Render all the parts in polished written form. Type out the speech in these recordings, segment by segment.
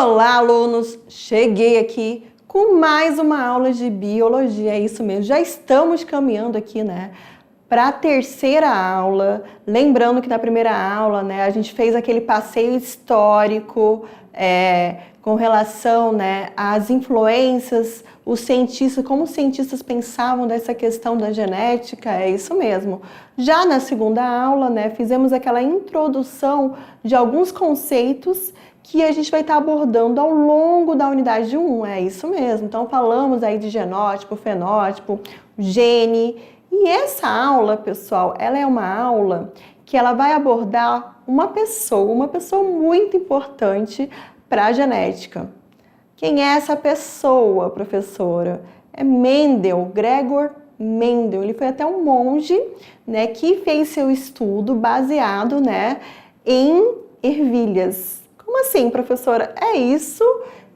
Olá, alunos! Cheguei aqui com mais uma aula de biologia, é isso mesmo. Já estamos caminhando aqui, né, para a terceira aula. Lembrando que na primeira aula, né, a gente fez aquele passeio histórico com relação, né, às influências, os cientistas, como os cientistas pensavam dessa questão da genética, é isso mesmo. Já na segunda aula, né, fizemos aquela introdução de alguns conceitos que a gente vai estar abordando ao longo da unidade 1, é isso mesmo. Então falamos aí de genótipo, fenótipo, gene. E essa aula, pessoal, ela é uma aula que ela vai abordar uma pessoa muito importante para a genética. Quem é essa pessoa, professora? É Mendel, Gregor Mendel. Ele foi até um monge, né, que fez seu estudo baseado, né, em ervilhas. Como assim, professora? É isso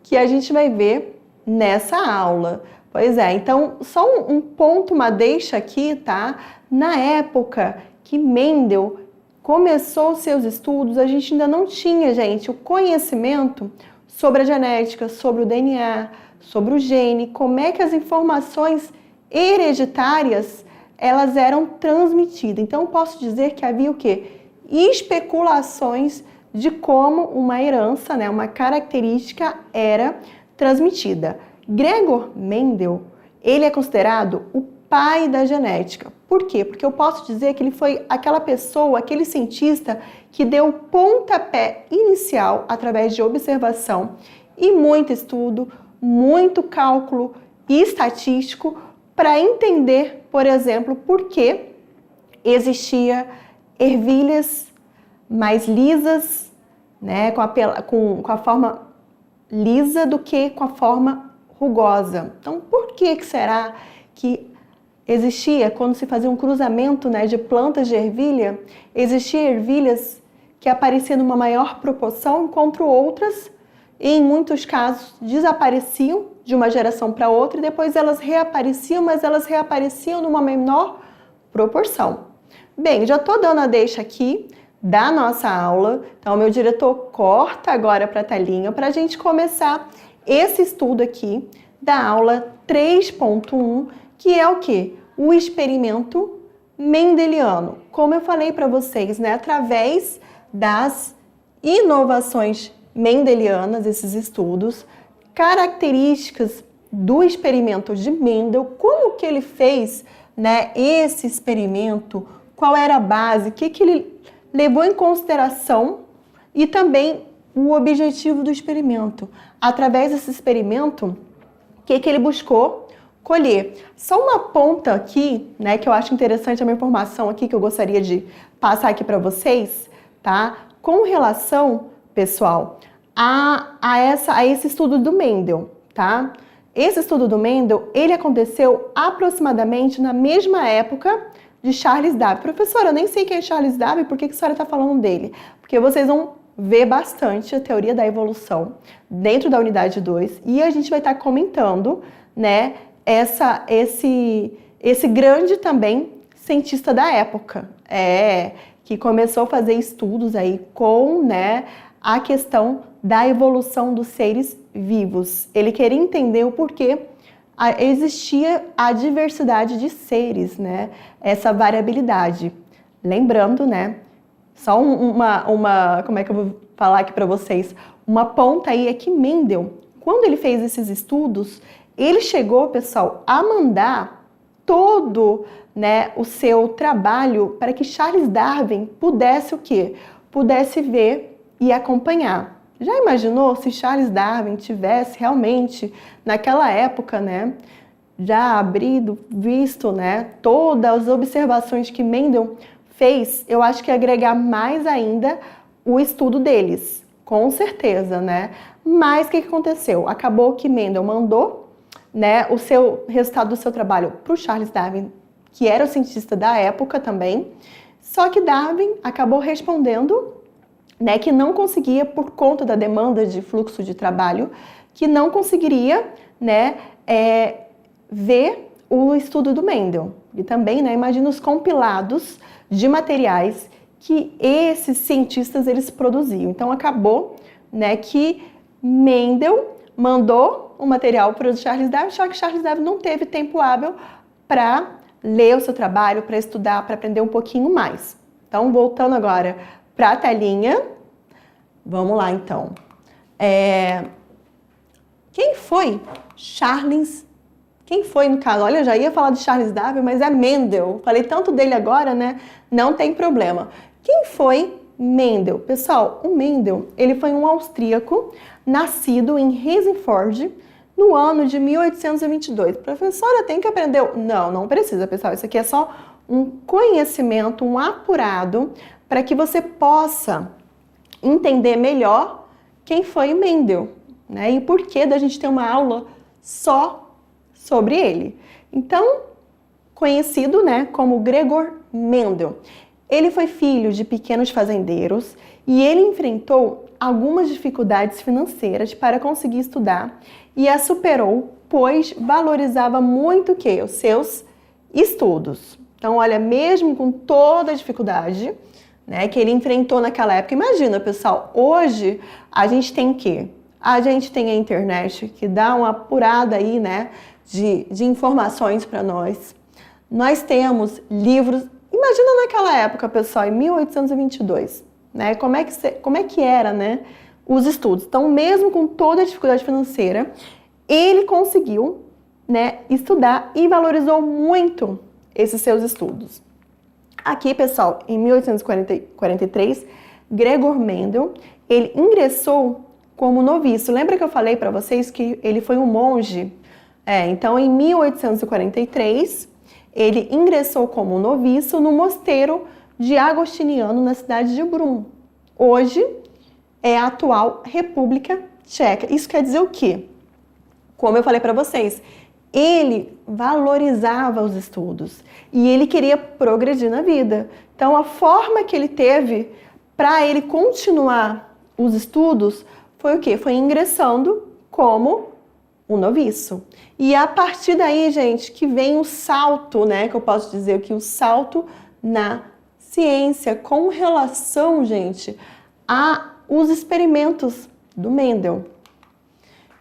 que a gente vai ver nessa aula. Pois é, então só um ponto, uma deixa aqui, tá? Na época que Mendel começou seus estudos, a gente ainda não tinha, gente, o conhecimento sobre a genética, sobre o DNA, sobre o gene, como é que as informações hereditárias elas eram transmitidas. Então posso dizer que havia o quê? Especulações de como uma herança, né, uma característica era transmitida. Gregor Mendel, ele é considerado o pai da genética. Por quê? Porque eu posso dizer que ele foi aquela pessoa, aquele cientista que deu o pontapé inicial através de observação e muito estudo, muito cálculo estatístico para entender, por exemplo, por que existia ervilhas mais lisas, né, com a forma lisa do que com a forma rugosa. Então, por que será que existia, quando se fazia um cruzamento, né, de plantas de ervilha, existiam ervilhas que apareciam numa maior proporção, enquanto outras, em muitos casos, desapareciam de uma geração para outra e depois elas reapareciam, mas elas reapareciam numa menor proporção. Bem, já estou dando a deixa aqui da nossa aula, então meu diretor corta agora para a telinha para a gente começar esse estudo aqui da aula 3.1, que é o quê? O experimento mendeliano. Como eu falei para vocês, né, através das inovações mendelianas, esses estudos, características do experimento de Mendel, como que ele fez, né, esse experimento, qual era a base, o que ele levou em consideração e também o objetivo do experimento. Através desse experimento, o que ele buscou colher? Só uma ponta aqui, né, que eu acho interessante, uma informação aqui que eu gostaria de passar aqui para vocês, tá? Com relação, pessoal, a esse estudo do Mendel, tá? Esse estudo do Mendel, ele aconteceu aproximadamente na mesma época de Charles Darwin. Professora, eu nem sei quem é Charles Darwin, por que a senhora está falando dele? Porque vocês vão ver bastante a teoria da evolução dentro da unidade 2 e a gente vai estar comentando, né, esse grande também cientista da época, que começou a fazer estudos aí com, né, a questão da evolução dos seres vivos. Ele queria entender o porquê existia a diversidade de seres, né? Essa variabilidade. Lembrando, né? Só como é que eu vou falar aqui para vocês? Uma ponta aí é que Mendel, quando ele fez esses estudos, ele chegou, pessoal, a mandar todo, né, o seu trabalho para que Charles Darwin pudesse o quê? Pudesse ver e acompanhar. Já imaginou se Charles Darwin tivesse realmente, naquela época, né, já visto, né, todas as observações que Mendel fez, eu acho que ia agregar mais ainda o estudo deles, com certeza, né? Mas o que aconteceu? Acabou que Mendel mandou, né, o resultado do seu trabalho para o Charles Darwin, que era o cientista da época também, só que Darwin acabou respondendo, né, que não conseguia, por conta da demanda de fluxo de trabalho, que não conseguiria, né, ver o estudo do Mendel. E também, né, imagina os compilados de materiais que esses cientistas eles produziam. Então acabou, né, que Mendel mandou o material para o Charles Darwin, só que Charles Darwin não teve tempo hábil para ler o seu trabalho, para estudar, para aprender um pouquinho mais. Então, voltando agora para a telinha, vamos lá então. Quem foi Charles? Quem foi no caso? Olha, eu já ia falar de Charles Darwin, mas é Mendel. Falei tanto dele agora, né? Não tem problema. Quem foi Mendel? Pessoal, o Mendel, ele foi um austríaco nascido em Helsingfors no ano de 1822. Professora, tem que aprender? Não, não precisa, pessoal. Isso aqui é só um conhecimento, um apurado, para que você possa entender melhor quem foi o Mendel, né? E por que da gente ter uma aula só sobre ele. Então, conhecido, né, como Gregor Mendel. Ele foi filho de pequenos fazendeiros e ele enfrentou algumas dificuldades financeiras para conseguir estudar e a superou, pois valorizava muito o quê? Os seus estudos. Então, olha, mesmo com toda a dificuldade, né, que ele enfrentou naquela época, imagina, pessoal, hoje a gente tem o quê? A gente tem a internet que dá uma apurada aí, né, de informações para nós. Nós temos livros. Imagina naquela época, pessoal, em 1822, né? Como é que era, né, os estudos. Então, mesmo com toda a dificuldade financeira, ele conseguiu, né, estudar e valorizou muito esses seus estudos. Aqui, pessoal, em 1843, Gregor Mendel, ele ingressou como noviço. Lembra que eu falei para vocês que ele foi um monge? Então, em 1843, ele ingressou como noviço no mosteiro de Agostiniano na cidade de Brum. Hoje é a atual República Tcheca. Isso quer dizer o quê? Como eu falei para vocês, ele valorizava os estudos e ele queria progredir na vida. Então, a forma que ele teve para ele continuar os estudos foi o quê? Foi ingressando como um noviço. E a partir daí, gente, que vem o salto, né? Que eu posso dizer que o salto na ciência com relação, gente, a os experimentos do Mendel.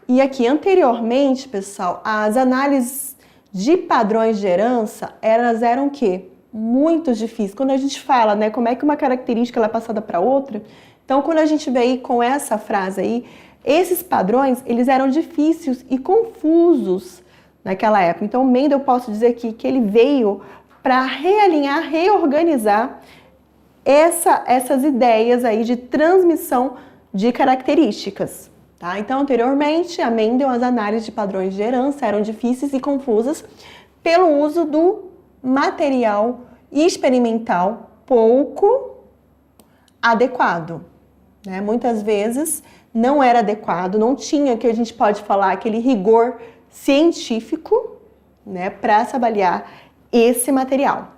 E aqui, anteriormente, pessoal, as análises de padrões de herança, elas eram o quê? Muito difíceis. Quando a gente fala, né, como é que uma característica ela é passada para outra, então quando a gente vê aí com essa frase aí, esses padrões, eles eram difíceis e confusos naquela época. Então, Mendel, eu posso dizer aqui que ele veio para realinhar, reorganizar essas ideias aí de transmissão de características. Tá? Então, anteriormente, a Mendel, as análises de padrões de herança eram difíceis e confusas pelo uso do material experimental pouco adequado. Né? Muitas vezes não era adequado, não tinha o que a gente pode falar, aquele rigor científico, né, para se avaliar esse material.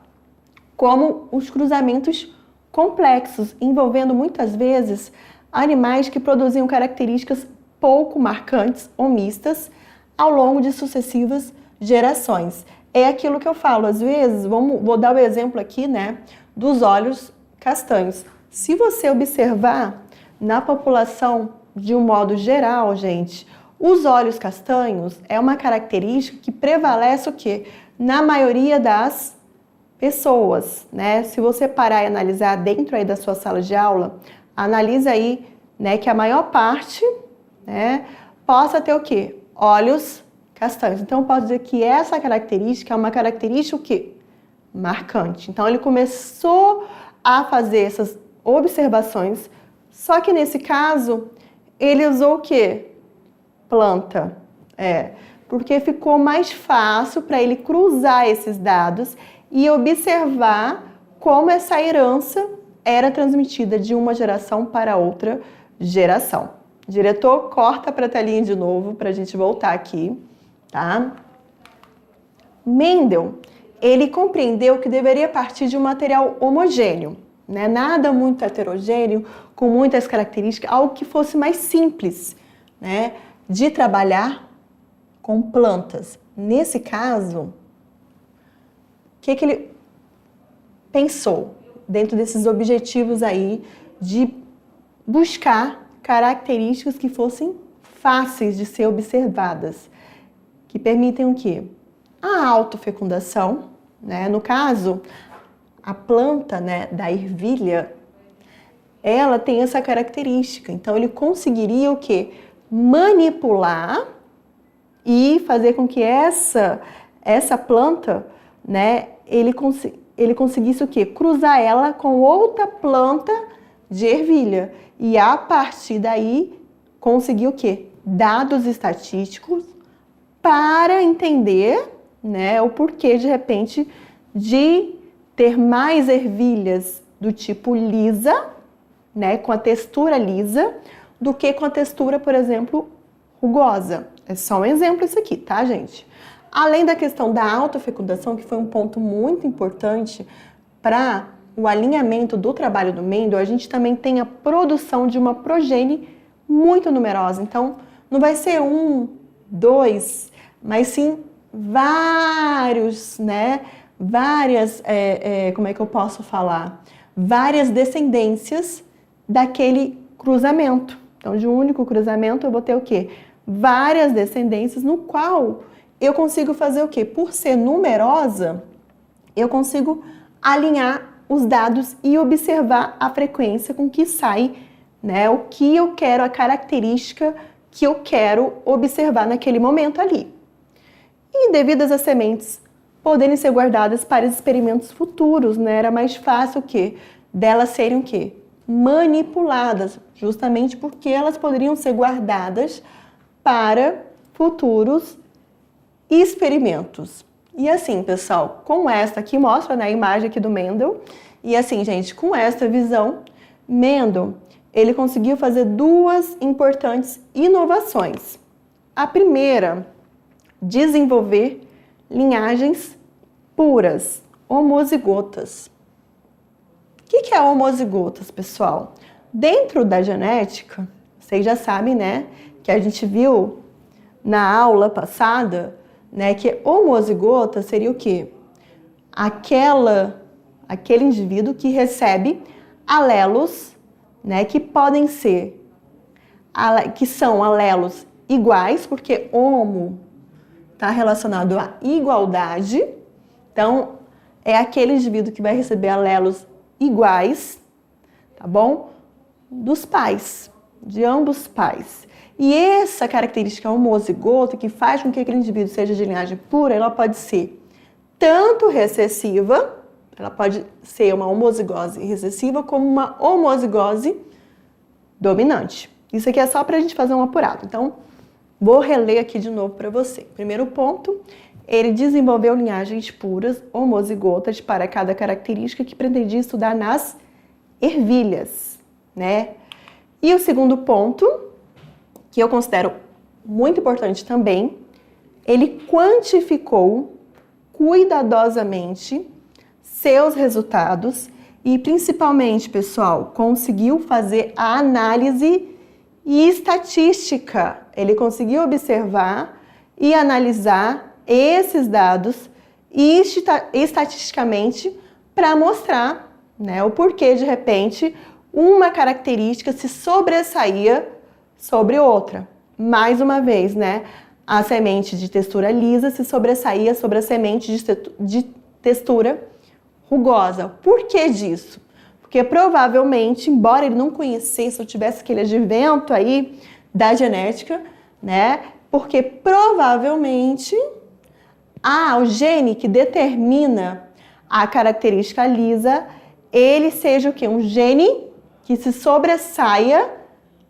Como os cruzamentos complexos, envolvendo muitas vezes animais que produziam características pouco marcantes ou mistas ao longo de sucessivas gerações. É aquilo que eu falo, às vezes, vou dar o exemplo aqui, né, dos olhos castanhos. Se você observar na população de um modo geral, gente, os olhos castanhos é uma característica que prevalece o quê? Na maioria das pessoas, né? Se você parar e analisar dentro aí da sua sala de aula, analisa aí, né, que a maior parte, né, possa ter o quê? Olhos castanhos. Então, eu posso dizer que essa característica é uma característica o quê? Marcante. Então, ele começou a fazer essas observações, só que nesse caso, ele usou o quê? Planta. Porque ficou mais fácil para ele cruzar esses dados e observar como essa herança era transmitida de uma geração para outra geração. Diretor, corta para a telinha de novo para a gente voltar aqui, tá? Mendel, ele compreendeu que deveria partir de um material homogêneo, né? Nada muito heterogêneo, com muitas características, algo que fosse mais simples, né, de trabalhar com plantas. Nesse caso, o que ele pensou dentro desses objetivos aí de buscar características que fossem fáceis de ser observadas, que permitem o quê? A autofecundação, né? No caso, a planta, né, da ervilha, ela tem essa característica. Então, ele conseguiria o quê? Manipular e fazer com que essa planta, né, ele conseguisse o quê? Cruzar ela com outra planta de ervilha. E a partir daí, conseguir o quê? Dados estatísticos para entender, né, o porquê, de repente, de ter mais ervilhas do tipo lisa, né, com a textura lisa, do que com a textura, por exemplo, rugosa. É só um exemplo isso aqui, tá, gente? Além da questão da autofecundação, que foi um ponto muito importante para o alinhamento do trabalho do Mendel, a gente também tem a produção de uma progenie muito numerosa. Então, não vai ser 1, 2, mas sim vários, né? Várias, como é que eu posso falar? Várias descendências daquele cruzamento. Então, de um único cruzamento, eu vou ter o quê? Várias descendências, no qual eu consigo fazer o quê? Por ser numerosa, eu consigo alinhar os dados e observar a frequência com que sai, né? O que eu quero, a característica que eu quero observar naquele momento ali. E devido às sementes poderem ser guardadas para experimentos futuros, né? Era mais fácil o quê? Delas serem o quê? Manipuladas, justamente porque elas poderiam ser guardadas para futuros experimentos. E assim, pessoal, com esta aqui, mostra, né, a imagem aqui do Mendel, e assim, gente, com esta visão, Mendel, ele conseguiu fazer duas importantes inovações. A primeira, desenvolver linhagens puras, homozigotas. O que é homozigotas, pessoal? Dentro da genética, vocês já sabem, né, que a gente viu na aula passada, né, que homozigota seria o quê? Aquele indivíduo que recebe alelos, né, que podem ser, que são alelos iguais, porque homo está relacionado à igualdade. Então, é aquele indivíduo que vai receber alelos iguais, tá bom? Dos pais, de ambos os pais. E essa característica homozigota, que faz com que aquele indivíduo seja de linhagem pura, ela pode ser tanto recessiva, ela pode ser uma homozigose recessiva, como uma homozigose dominante. Isso aqui é só para a gente fazer um apurado. Então, vou reler aqui de novo para você. Primeiro ponto, ele desenvolveu linhagens puras, homozigotas, para cada característica que pretendia estudar nas ervilhas, né? E o segundo ponto, que eu considero muito importante também, ele quantificou cuidadosamente seus resultados e, principalmente, pessoal, conseguiu fazer a análise estatística. Ele conseguiu observar e analisar esses dados estatisticamente para mostrar, né, o porquê, de repente, uma característica se sobressaía sobre outra. Mais uma vez, né, a semente de textura lisa se sobressaía sobre a semente de textura rugosa. Por que disso? Porque provavelmente, embora ele não conhecesse ou tivesse aquele advento aí da genética, né, porque provavelmente o gene que determina a característica lisa, ele seja o quê? Um gene que se sobressaia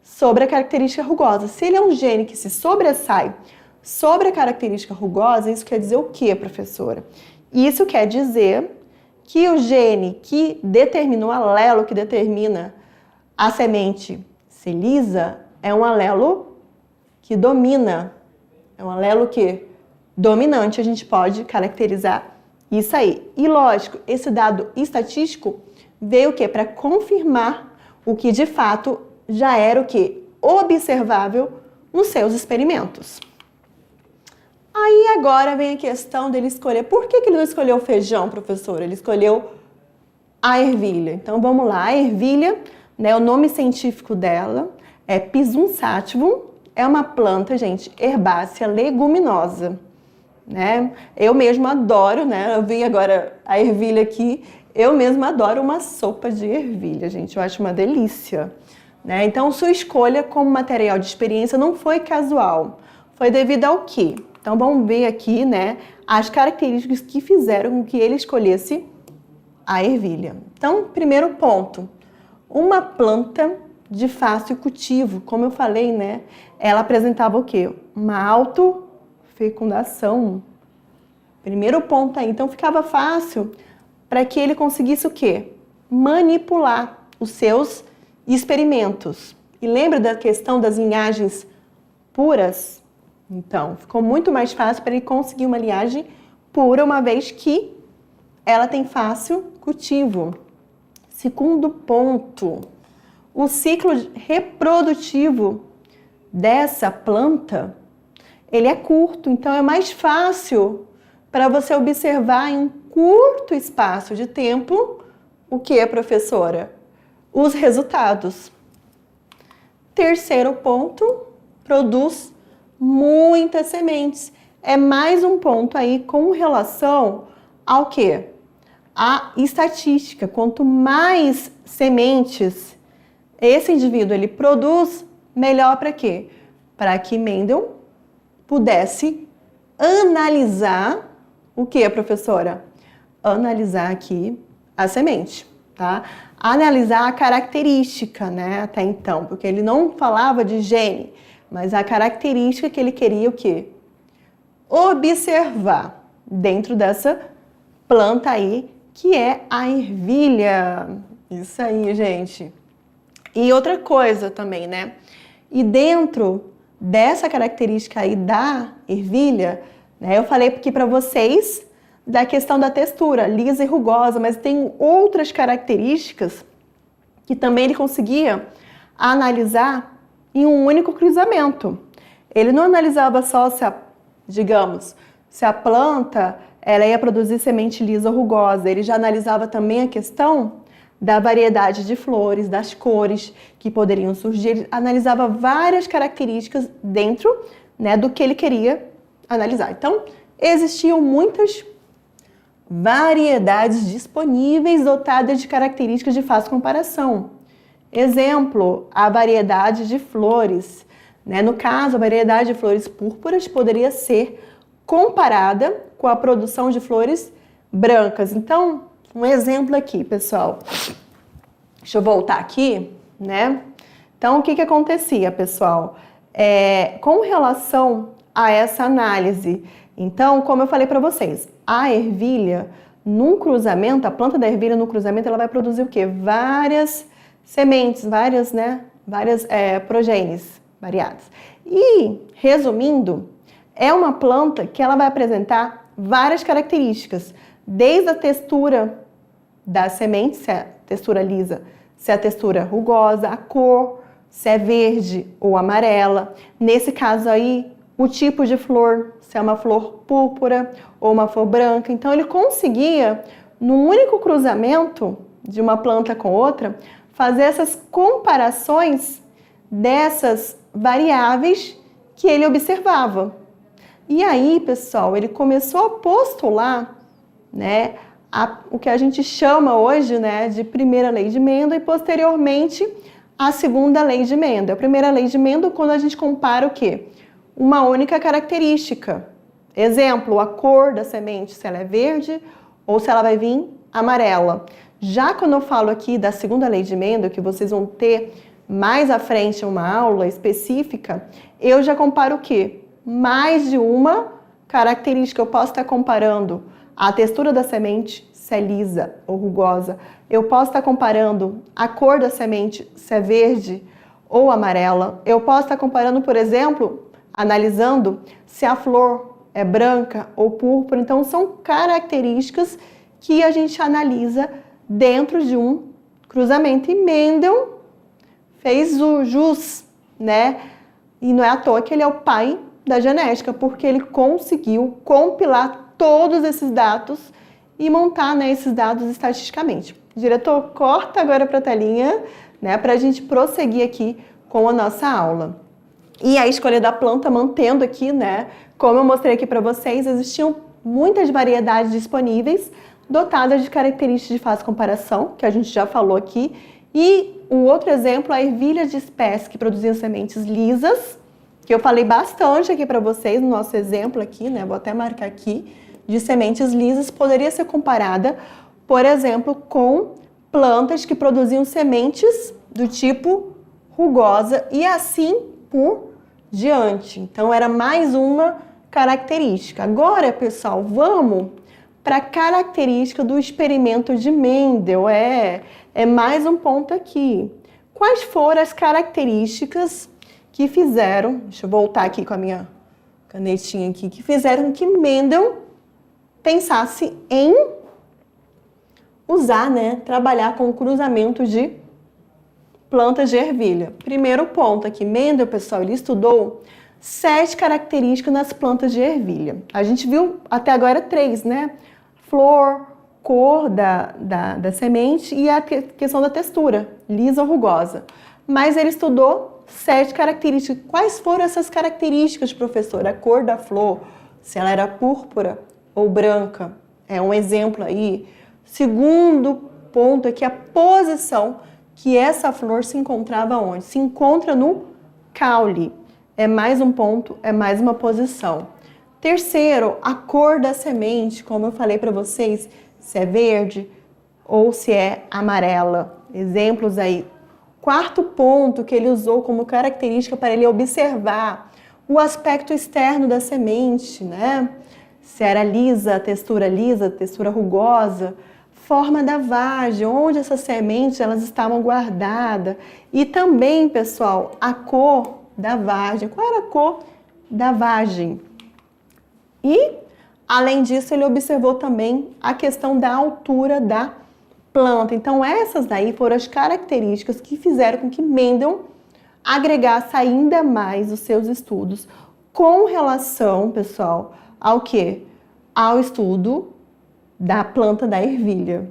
sobre a característica rugosa. Se ele é um gene que se sobressai sobre a característica rugosa, isso quer dizer o quê, professora? Isso quer dizer que o gene que determina, o alelo que determina a semente ser lisa, é um alelo que domina, é um alelo que dominante, a gente pode caracterizar isso aí. E lógico, esse dado estatístico veio o quê? Para confirmar o que de fato já era o quê? Observável nos seus experimentos. Aí agora vem a questão dele escolher. Por que ele não escolheu o feijão, professor? Ele escolheu a ervilha. Então vamos lá, a ervilha, né, o nome científico dela é Pisum sativum. é uma planta, gente, herbácea leguminosa, né? Eu mesma adoro, né? Eu vi agora a ervilha aqui, eu mesma adoro uma sopa de ervilha, gente, eu acho uma delícia, né? Então, sua escolha como material de experiência não foi casual, foi devido ao quê? Então, vamos ver aqui, né, as características que fizeram com que ele escolhesse a ervilha. Então, primeiro ponto, uma planta de fácil cultivo, como eu falei, né, ela apresentava o quê? Uma autofecundação. Primeiro ponto aí, então ficava fácil para que ele conseguisse o quê? Manipular os seus experimentos. E lembra da questão das linhagens puras? Então, ficou muito mais fácil para ele conseguir uma linhagem pura, uma vez que ela tem fácil cultivo. Segundo ponto, o ciclo reprodutivo dessa planta, ele é curto, então é mais fácil para você observar em um curto espaço de tempo o que, professora? Os resultados. Terceiro ponto, produz muitas sementes. É mais um ponto aí com relação ao quê? A estatística. Quanto mais sementes esse indivíduo ele produz, melhor para quê? Para que Mendel pudesse analisar o que, professora? Analisar aqui a semente, tá? Analisar a característica, né? Até então, porque ele não falava de gene, mas a característica que ele queria o quê? Observar dentro dessa planta aí, que é a ervilha. Isso aí, gente. E outra coisa também, né? E dentro dessa característica aí da ervilha, né, eu falei aqui para vocês da questão da textura, lisa e rugosa, mas tem outras características que também ele conseguia analisar em um único cruzamento. Ele não analisava só se a planta ela ia produzir semente lisa ou rugosa, ele já analisava também a questão da variedade de flores, das cores que poderiam surgir, ele analisava várias características dentro, né, do que ele queria analisar. Então, existiam muitas variedades disponíveis dotadas de características de fácil comparação. Exemplo, a variedade de flores, né? No caso, a variedade de flores púrpuras poderia ser comparada com a produção de flores brancas. Então, um exemplo aqui, pessoal. Deixa eu voltar aqui, né? Então, o que acontecia, pessoal? Com relação a essa análise, então, como eu falei para vocês, a ervilha, num cruzamento, a planta da ervilha no cruzamento, ela vai produzir o quê? Várias sementes, várias progênies variadas. E, resumindo, é uma planta que ela vai apresentar várias características, desde a textura da semente, se é textura lisa, se é a textura rugosa, a cor, se é verde ou amarela. Nesse caso aí, o tipo de flor, se é uma flor púrpura ou uma flor branca. Então, ele conseguia, num único cruzamento de uma planta com outra, fazer essas comparações dessas variáveis que ele observava. E aí, pessoal, ele começou a postular, né, o que a gente chama hoje, né, de primeira lei de Mendel e posteriormente a segunda lei de Mendel. A primeira lei de Mendel, quando a gente compara o quê? Uma única característica. Exemplo, a cor da semente, se ela é verde ou se ela vai vir amarela. Já quando eu falo aqui da segunda lei de Mendel, que vocês vão ter mais à frente uma aula específica, eu já comparo o quê? Mais de uma característica. Eu posso estar comparando a textura da semente, se é lisa ou rugosa. Eu posso estar comparando a cor da semente, se é verde ou amarela. Eu posso estar comparando, por exemplo, analisando se a flor é branca ou púrpura. Então, são características que a gente analisa dentro de um cruzamento. E Mendel fez o jus, né? E não é à toa que ele é o pai da genética, porque ele conseguiu compilar todos esses dados e montar, né, esses dados estatisticamente. Diretor, corta agora para a telinha, né, para a gente prosseguir aqui com a nossa aula. E a escolha da planta, mantendo aqui, né? Como eu mostrei aqui para vocês, existiam muitas variedades disponíveis, dotadas de características de fácil comparação, que a gente já falou aqui. E um outro exemplo, a ervilha de espécies que produziam sementes lisas, que eu falei bastante aqui para vocês no nosso exemplo aqui, né? Vou até marcar aqui, de sementes lisas, poderia ser comparada, por exemplo, com plantas que produziam sementes do tipo rugosa e assim por diante. Então, era mais uma característica. Agora, pessoal, vamos para a característica do experimento de Mendel. É mais um ponto aqui. Quais foram as características que fizeram, deixa eu voltar aqui com a minha canetinha aqui, que fizeram que Mendel pensasse em usar, né, trabalhar com o cruzamento de plantas de ervilha. Primeiro ponto aqui, Mendel, pessoal, ele estudou 7 características nas plantas de ervilha. A gente viu até agora 3, né? Flor, cor da semente e a questão da textura, lisa ou rugosa. Mas ele estudou 7 características. Quais foram essas características, professor? A cor da flor, se ela era púrpura ou branca. É um exemplo aí. Segundo ponto aqui, a posição que essa flor se encontrava onde? Se encontra no caule. É mais um ponto, é mais uma posição. Terceiro, a cor da semente, como eu falei para vocês, se é verde ou se é amarela. Exemplos aí. Quarto ponto que ele usou como característica para ele observar o aspecto externo da semente, né? Se era lisa, textura rugosa, forma da vagem, onde essas sementes elas estavam guardadas. E também, pessoal, a cor da vagem. Qual era a cor da vagem? E, além disso, ele observou também a questão da altura da planta. Então, essas daí foram as características que fizeram com que Mendel agregasse ainda mais os seus estudos com relação, pessoal, ao quê? Ao estudo da planta da ervilha.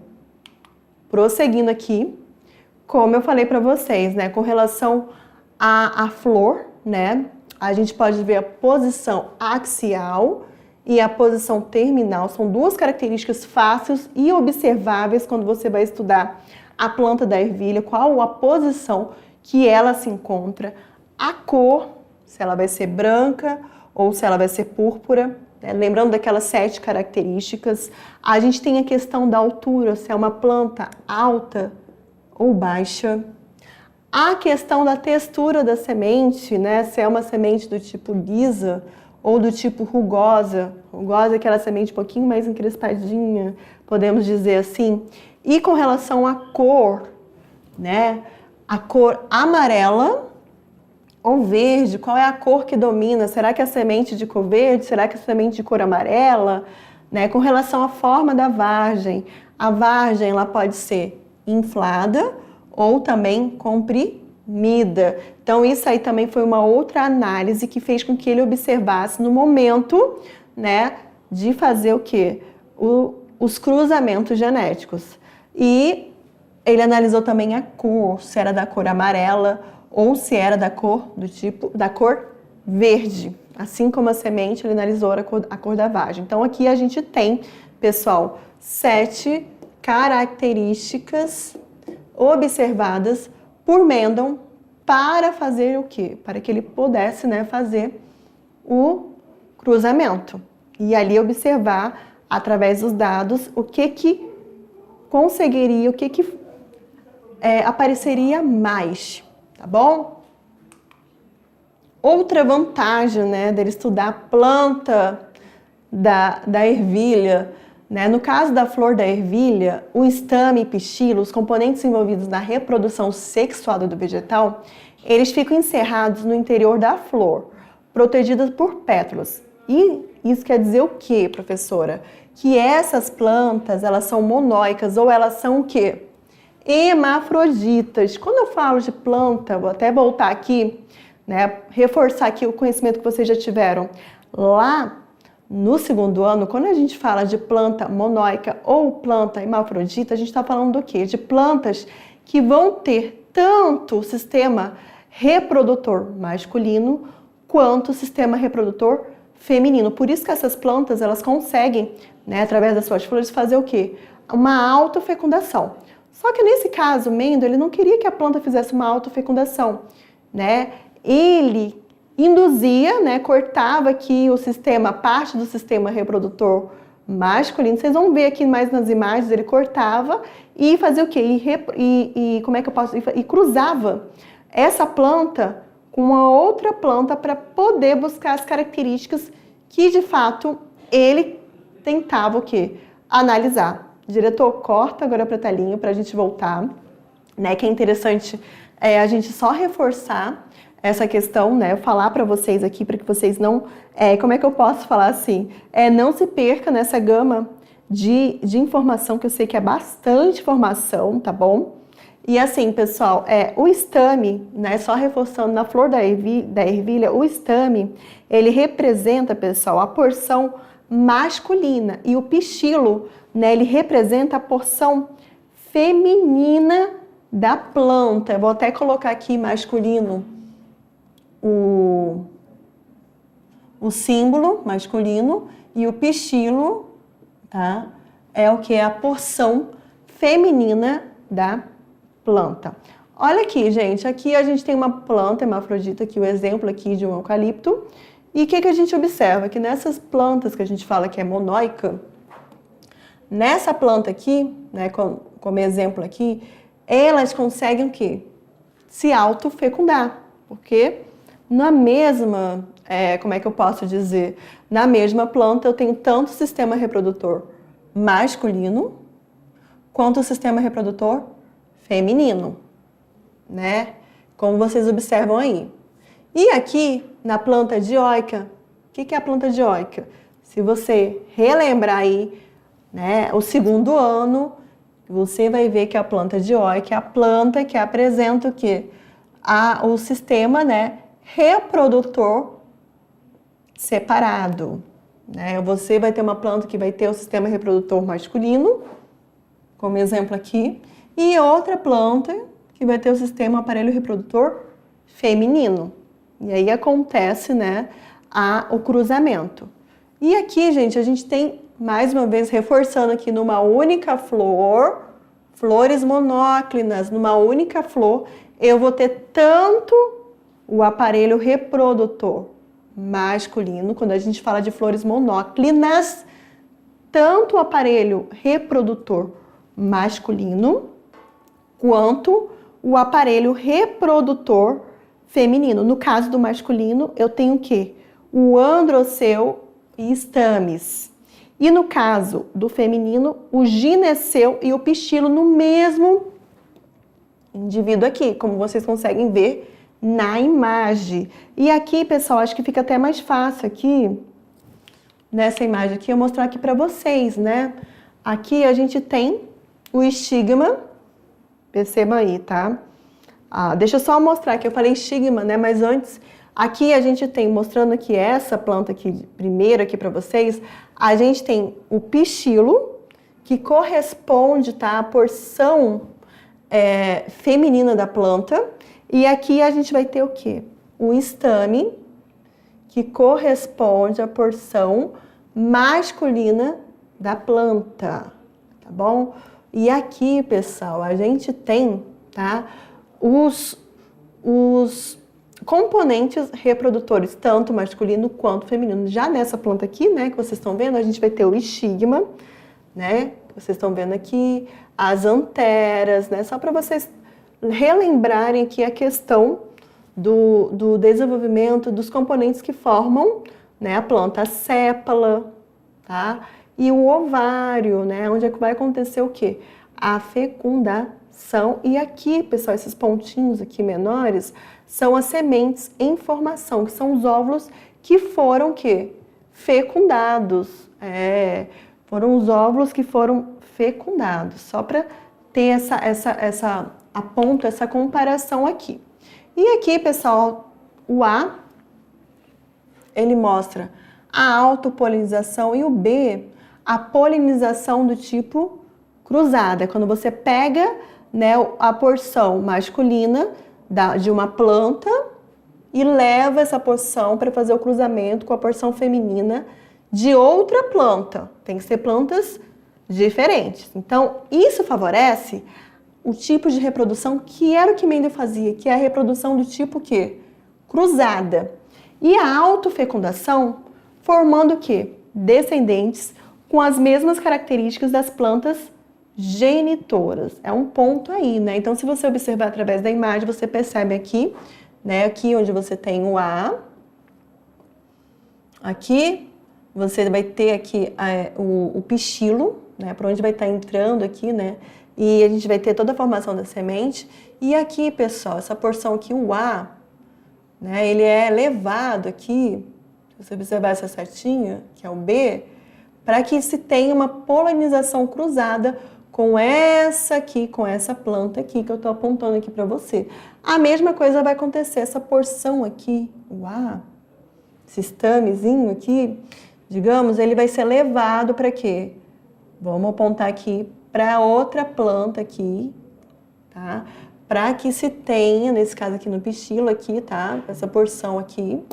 Prosseguindo aqui, como eu falei para vocês, né, com relação à flor, né, a gente pode ver a posição axial e a posição terminal. São duas características fáceis e observáveis quando você vai estudar a planta da ervilha, qual a posição que ela se encontra, a cor, se ela vai ser branca ou se ela vai ser púrpura. Lembrando daquelas 7 características, a gente tem a questão da altura, se é uma planta alta ou baixa. A questão da textura da semente, né? Se é uma semente do tipo lisa ou do tipo rugosa. Rugosa é aquela semente um pouquinho mais encrespadinha, podemos dizer assim. E com relação à cor, né? A cor amarela ou verde, qual é a cor que domina? Será que é a semente de cor verde? Será que é a semente de cor amarela? Né? Com relação à forma da vagem, a vagem ela pode ser inflada ou também comprimida. Então isso aí também foi uma outra análise que fez com que ele observasse no momento, né, de fazer o quê? Os cruzamentos genéticos. E ele analisou também a cor, se era da cor amarela ou se era da cor verde. Assim como a semente, ele analisou a cor da vagem. Então, aqui a gente tem, pessoal, 7 características observadas por Mendel para fazer o quê? Para que ele pudesse, né, fazer o cruzamento. E ali observar, através dos dados, o que conseguiria, o que apareceria mais. Tá bom? Outra vantagem, né, dele estudar a planta da ervilha, né? No caso da flor da ervilha, o estame e pistilo, os componentes envolvidos na reprodução sexual do vegetal, eles ficam encerrados no interior da flor, protegidas por pétalas. E isso quer dizer o quê, professora? Que essas plantas, elas são monóicas ou elas são o quê? Hermafroditas. Quando eu falo de planta, vou até voltar aqui, né, reforçar aqui o conhecimento que vocês já tiveram. Lá no segundo ano, quando a gente fala de planta monóica ou planta hermafrodita, a gente está falando do quê? De plantas que vão ter tanto o sistema reprodutor masculino quanto o sistema reprodutor feminino. Por isso que essas plantas, elas conseguem, né, através das suas flores, fazer o quê? Uma autofecundação. Só que nesse caso, Mendel, ele não queria que a planta fizesse uma autofecundação, né? Ele induzia, né, cortava aqui o sistema, parte do sistema reprodutor masculino. Vocês vão ver aqui mais nas imagens, ele cortava e fazia o quê? Como é que eu posso? E cruzava essa planta com uma outra planta para poder buscar as características que, de fato, ele tentava o quê? Analisar. Diretor, corta agora para a telinha para a gente voltar, né? Que é interessante a gente só reforçar essa questão, né? Eu falar para vocês aqui para que vocês não, como é que eu posso falar assim? Não se perca nessa gama de informação que eu sei que é bastante informação, tá bom? E assim, pessoal, o estame, né? Só reforçando na flor da ervilha, o estame, ele representa, pessoal, a porção masculina e o pistilo, né, ele representa a porção feminina da planta. Eu vou até colocar aqui masculino o símbolo masculino e o pistilo, tá? É o que é a porção feminina da planta. Olha aqui, gente, aqui a gente tem uma planta hermafrodita, aqui o exemplo aqui de um eucalipto. E o que a gente observa? Que nessas plantas que a gente fala que é monóica, nessa planta aqui, né, como exemplo aqui, elas conseguem o quê? Se autofecundar. Porque na mesma, como é que eu posso dizer? Na mesma planta eu tenho tanto sistema reprodutor masculino quanto o sistema reprodutor feminino, né? Como vocês observam aí. E aqui, na planta dioica, o que é a planta dioica? Se você relembrar aí, né, o segundo ano, você vai ver que a planta dioica é a planta que apresenta o quê? O sistema, né, reprodutor separado, né? Você vai ter uma planta que vai ter o sistema reprodutor masculino, como exemplo aqui, e outra planta que vai ter o sistema aparelho reprodutor feminino. E aí acontece, né, o cruzamento. E aqui, gente, a gente tem, mais uma vez, reforçando aqui numa única flor, flores monóclinas, numa única flor, eu vou ter tanto o aparelho reprodutor masculino, quando a gente fala de flores monóclinas, tanto o aparelho reprodutor masculino, quanto o aparelho reprodutor feminino. No caso do masculino, eu tenho o quê? O androceu e estames. E no caso do feminino, o gineceu e o pistilo no mesmo indivíduo aqui, como vocês conseguem ver na imagem. E aqui, pessoal, acho que fica até mais fácil aqui, nessa imagem aqui, eu mostrar aqui para vocês, né? Aqui a gente tem o estigma, perceba aí, tá? Deixa eu só mostrar que eu falei estigma, né? Mas antes, aqui a gente tem, mostrando aqui essa planta aqui, primeiro aqui para vocês, a gente tem o pistilo, que corresponde, tá, à porção feminina da planta. E aqui a gente vai ter o quê? O estame, que corresponde à porção masculina da planta, tá bom? E aqui, pessoal, a gente tem, tá, os componentes reprodutores, tanto masculino quanto feminino. Já nessa planta aqui, né, que vocês estão vendo, a gente vai ter o estigma, né, que vocês estão vendo aqui, as anteras, né, só para vocês relembrarem aqui a questão do desenvolvimento dos componentes que formam, né, a planta, a sépala, tá? E o ovário, né, onde é que vai acontecer o quê? A fecundação. E aqui, pessoal, esses pontinhos aqui menores são as sementes em formação, que são os óvulos que foram quê? Fecundados. Foram os óvulos que foram fecundados, só para ter essa comparação aqui. E aqui, pessoal, o A, ele mostra a autopolinização e o B, a polinização do tipo cruzada. Quando você pega, né, a porção masculina de uma planta, e leva essa porção para fazer o cruzamento com a porção feminina de outra planta. Tem que ser plantas diferentes. Então, isso favorece o tipo de reprodução que era o que Mendel fazia, que é a reprodução do tipo quê? Cruzada. E a autofecundação formando o quê? Descendentes com as mesmas características das plantas genitoras. É um ponto aí, né? Então, se você observar através da imagem, você percebe aqui, né? Aqui onde você tem o A. Aqui você vai ter aqui o pistilo, né? Para onde vai estar entrando aqui, né? E a gente vai ter toda a formação da semente. E aqui, pessoal, essa porção aqui, o A, né? Ele é levado aqui, se você observar essa setinha, que é o B, para que se tenha uma polinização cruzada com essa aqui, com essa planta aqui que eu estou apontando aqui para você. A mesma coisa vai acontecer, essa porção aqui, esse estamezinho aqui, digamos, ele vai ser levado para quê? Vamos apontar aqui para outra planta aqui, tá? Para que se tenha, nesse caso aqui no pistilo aqui, tá? Essa porção aqui,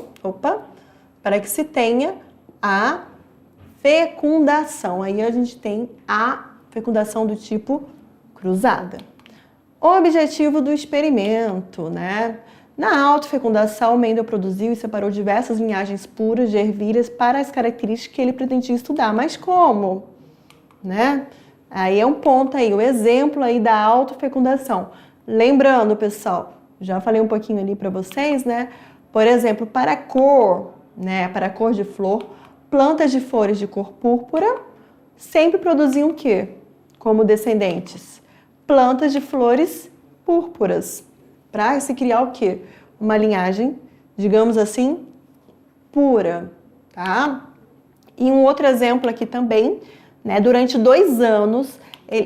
para que se tenha a fecundação. Aí a gente tem a fecundação do tipo cruzada. O objetivo do experimento, né? Na autofecundação, Mendel produziu e separou diversas linhagens puras de ervilhas para as características que ele pretendia estudar. Mas como? Né? Aí é um ponto aí, o exemplo aí da autofecundação. Lembrando, pessoal, já falei um pouquinho ali para vocês, né? Por exemplo, para a cor, né? Para a cor de flor, plantas de flores de cor púrpura sempre produziam o quê? Como descendentes? Plantas de flores púrpuras. Para se criar o quê? Uma linhagem, digamos assim, pura, tá? E um outro exemplo aqui também, né? Durante 2 anos,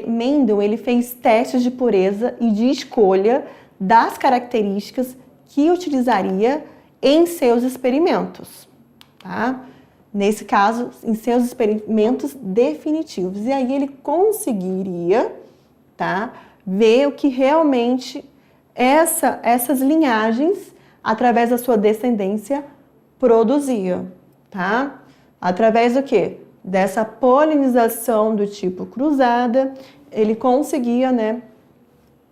Mendel ele fez testes de pureza e de escolha das características que utilizaria em seus experimentos, tá? Nesse caso, em seus experimentos definitivos. E aí ele conseguiria, tá, ver o que realmente essas linhagens, através da sua descendência, produzia, tá? Através do quê? Dessa polinização do tipo cruzada, ele conseguia, né,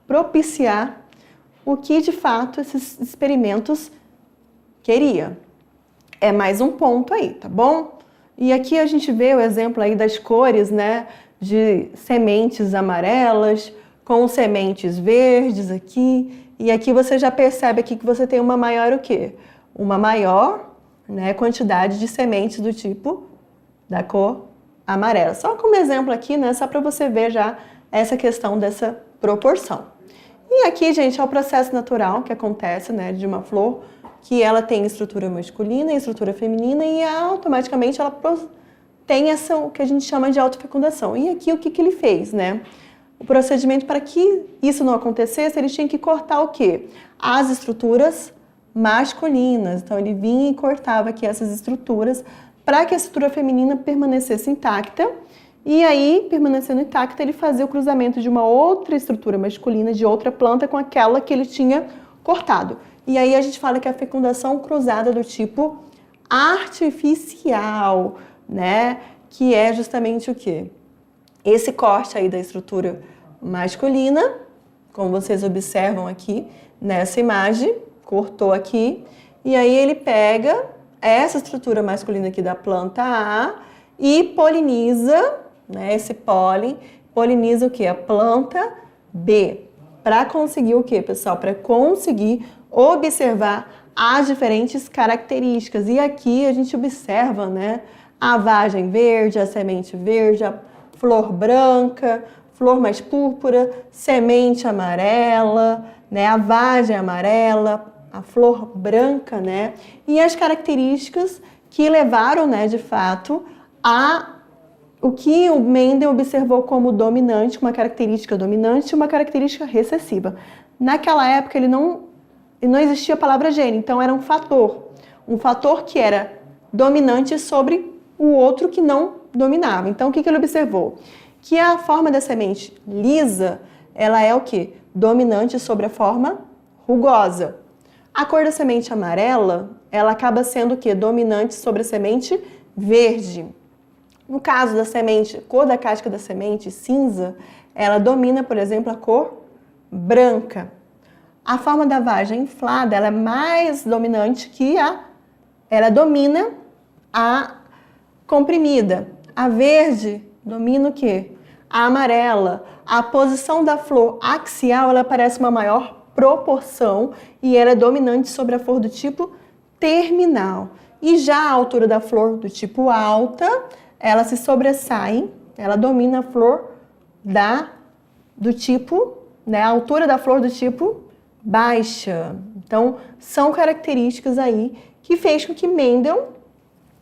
propiciar o que de fato esses experimentos queria. É mais um ponto aí, tá bom? E aqui a gente vê o exemplo aí das cores, né, de sementes amarelas com sementes verdes aqui. E aqui você já percebe aqui que você tem uma maior o quê? Uma maior, né, quantidade de sementes do tipo da cor amarela. Só como exemplo aqui, né, só para você ver já essa questão dessa proporção. E aqui, gente, é o processo natural que acontece, né, de uma flor, que ela tem estrutura masculina e estrutura feminina e automaticamente ela tem essa, o que a gente chama de autofecundação. E aqui o que ele fez, né? O procedimento para que isso não acontecesse, ele tinha que cortar o quê? As estruturas masculinas. Então ele vinha e cortava aqui essas estruturas para que a estrutura feminina permanecesse intacta. E aí, permanecendo intacta, ele fazia o cruzamento de uma outra estrutura masculina, de outra planta, com aquela que ele tinha cortado. E aí a gente fala que é a fecundação cruzada do tipo artificial, né? Que é justamente o quê? Esse corte aí da estrutura masculina, como vocês observam aqui nessa imagem, cortou aqui, e aí ele pega essa estrutura masculina aqui da planta A e poliniza, né? Esse pólen poliniza o quê? A planta B. Para conseguir o quê, pessoal? Para conseguir observar as diferentes características. E aqui a gente observa, né, a vagem verde, a semente verde, a flor branca, flor mais púrpura, semente amarela, né, a vagem amarela, a flor branca, né, e as características que levaram, né, de fato, a o que o Mendel observou como dominante, uma característica dominante e uma característica recessiva. Naquela época ele não existia a palavra gene, então era um fator que era dominante sobre o outro que não dominava. Então o que ele observou? Que a forma da semente lisa, ela é o quê? Dominante sobre a forma rugosa. A cor da semente amarela, ela acaba sendo o quê? Dominante sobre a semente verde. No caso da semente, cor da casca da semente cinza, ela domina, por exemplo, a cor branca. A forma da vagem inflada, ela é mais dominante que ela domina a comprimida. A verde domina o quê? A amarela. A posição da flor axial, ela aparece uma maior proporção e ela é dominante sobre a flor do tipo terminal. E já a altura da flor do tipo alta, ela se sobressai, ela domina a flor do tipo, né, a altura da flor do tipo baixa. Então, são características aí que fez com que Mendel,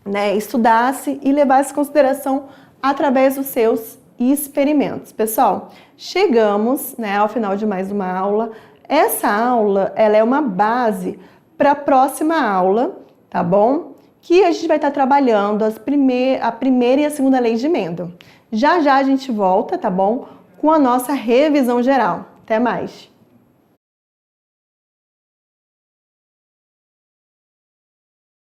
né, estudasse e levasse em consideração através dos seus experimentos. Pessoal, chegamos, né, ao final de mais uma aula. Essa aula, ela é uma base para a próxima aula, tá bom? Que a gente vai estar trabalhando a primeira e a segunda lei de Mendel. Já já a gente volta, tá bom? Com a nossa revisão geral. Até mais!